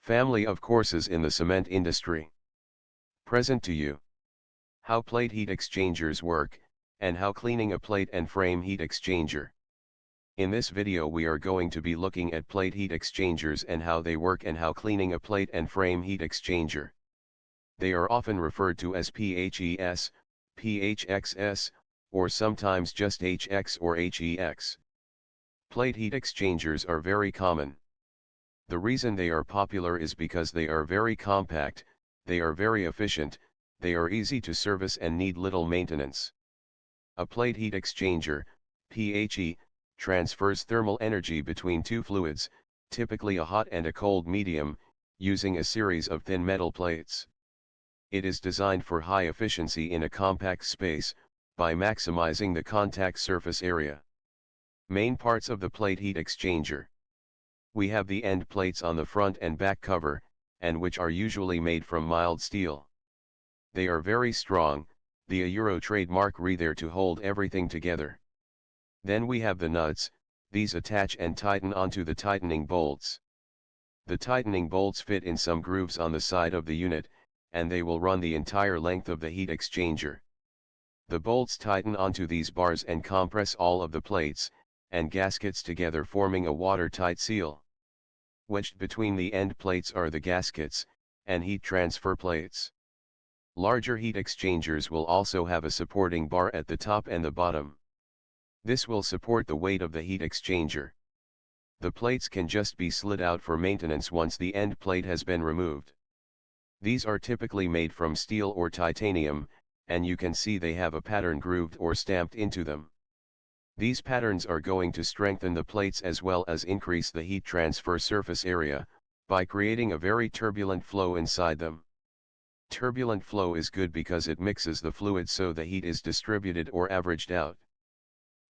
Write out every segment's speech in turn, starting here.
Family of courses in the cement industry. Present to you. How plate heat exchangers work, and how cleaning a plate and frame heat exchanger. In this video we are going to be looking at plate heat exchangers and how they work and how cleaning a plate and frame heat exchanger. They are often referred to as PHES, PHXS, or sometimes just HX or HEX. Plate heat exchangers are very common. The reason they are popular is because they are very compact, they are very efficient, they are easy to service and need little maintenance. A plate heat exchanger, PHE, transfers thermal energy between two fluids, typically a hot and a cold medium, using a series of thin metal plates. It is designed for high efficiency in a compact space, by maximizing the contact surface area. Main parts of the plate heat exchanger. We have the end plates on the front and back cover, and which are usually made from mild steel. They are very strong, the Euro trademark there to hold everything together. Then we have the nuts, these attach and tighten onto the tightening bolts. The tightening bolts fit in some grooves on the side of the unit, and they will run the entire length of the heat exchanger. The bolts tighten onto these bars and compress all of the plates and gaskets together, forming a watertight seal. Wedged between the end plates are the gaskets and heat transfer plates. Larger heat exchangers will also have a supporting bar at the top and the bottom. This will support the weight of the heat exchanger. The plates can just be slid out for maintenance once the end plate has been removed. These are typically made from steel or titanium, and you can see they have a pattern grooved or stamped into them. These patterns are going to strengthen the plates as well as increase the heat transfer surface area, by creating a very turbulent flow inside them. Turbulent flow is good because it mixes the fluid so the heat is distributed or averaged out.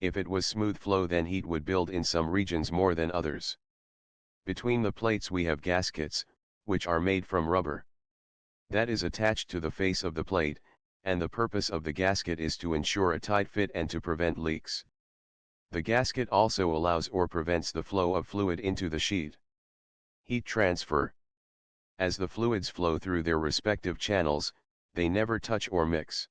If it was smooth flow, then heat would build in some regions more than others. Between the plates we have gaskets, which are made from rubber. That is attached to the face of the plate, and the purpose of the gasket is to ensure a tight fit and to prevent leaks. The gasket also allows or prevents the flow of fluid into the sheet. Heat transfer. As the fluids flow through their respective channels, they never touch or mix.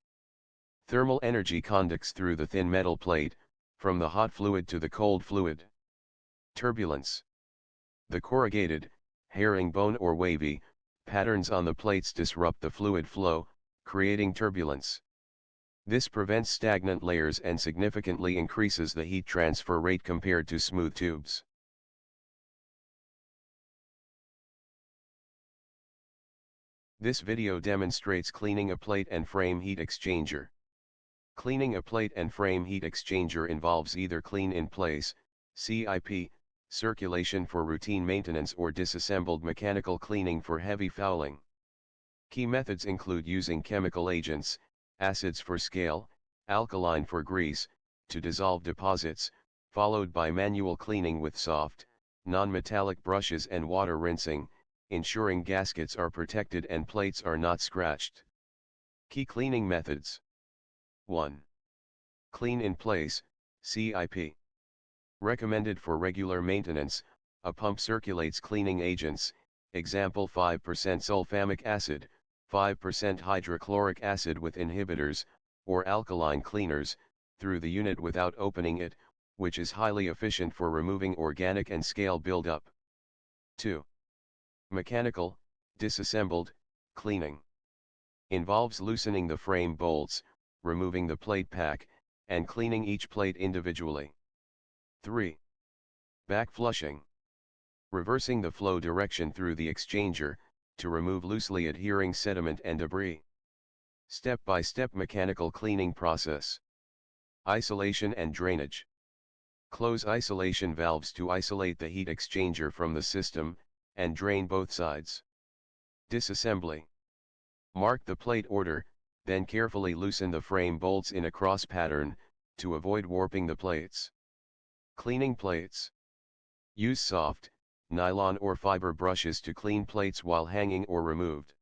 Thermal energy conducts through the thin metal plate, from the hot fluid to the cold fluid. Turbulence. The corrugated, herringbone or wavy, patterns on the plates disrupt the fluid flow, creating turbulence. This prevents stagnant layers and significantly increases the heat transfer rate compared to smooth tubes. This video demonstrates cleaning a plate and frame heat exchanger. Cleaning a plate and frame heat exchanger involves either clean in place, CIP, circulation for routine maintenance, or disassembled mechanical cleaning for heavy fouling. Key methods include using chemical agents, acids for scale, alkaline for grease, to dissolve deposits, followed by manual cleaning with soft, non-metallic brushes and water rinsing, ensuring gaskets are protected and plates are not scratched. Key cleaning methods. 1. Clean in place, CIP. Recommended for regular maintenance, a pump circulates cleaning agents, example 5% sulfamic acid, 5% hydrochloric acid with inhibitors, or alkaline cleaners, through the unit without opening it, which is highly efficient for removing organic and scale buildup. 2. Mechanical, disassembled, cleaning. Involves loosening the frame bolts, removing the plate pack, and cleaning each plate individually. 3. Back flushing. Reversing the flow direction through the exchanger, to remove loosely adhering sediment and debris. Step-by-step mechanical cleaning process. Isolation and drainage. Close isolation valves to isolate the heat exchanger from the system, and drain both sides. Disassembly. Mark the plate order, then carefully loosen the frame bolts in a cross pattern, to avoid warping the plates. Cleaning plates. Use soft, nylon or fiber brushes to clean plates while hanging or removed.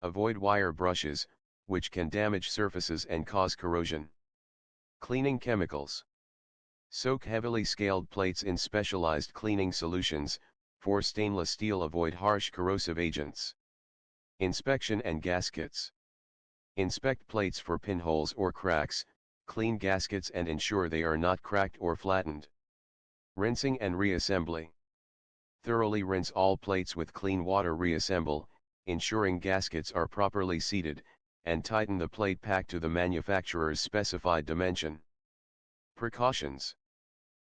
Avoid wire brushes, which can damage surfaces and cause corrosion. Cleaning chemicals. Soak heavily scaled plates in specialized cleaning solutions, For stainless steel, avoid harsh corrosive agents. Inspection and gaskets. Inspect plates for pinholes or cracks, clean gaskets and ensure they are not cracked or flattened. Rinsing and reassembly. Thoroughly rinse all plates with clean water. Reassemble, ensuring gaskets are properly seated, and tighten the plate pack to the manufacturer's specified dimension. Precautions.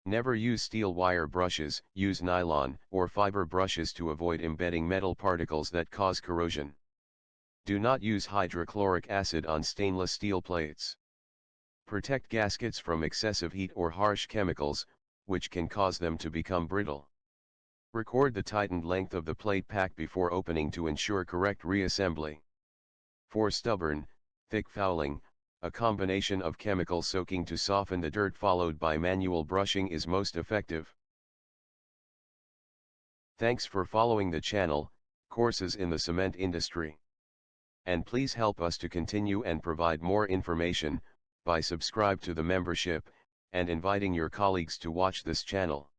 Never use steel wire brushes. Use nylon or fiber brushes to avoid embedding metal particles that cause corrosion. Do not use hydrochloric acid on stainless steel plates. Protect gaskets from excessive heat or harsh chemicals, which can cause them to become brittle. Record the tightened length of the plate pack before opening to ensure correct reassembly. For stubborn, thick fouling, a combination of chemical soaking to soften the dirt followed by manual brushing is most effective. Thanks for following the channel, Courses in the Cement Industry. And please help us to continue and provide more information, by subscribe to the membership, and inviting your colleagues to watch this channel.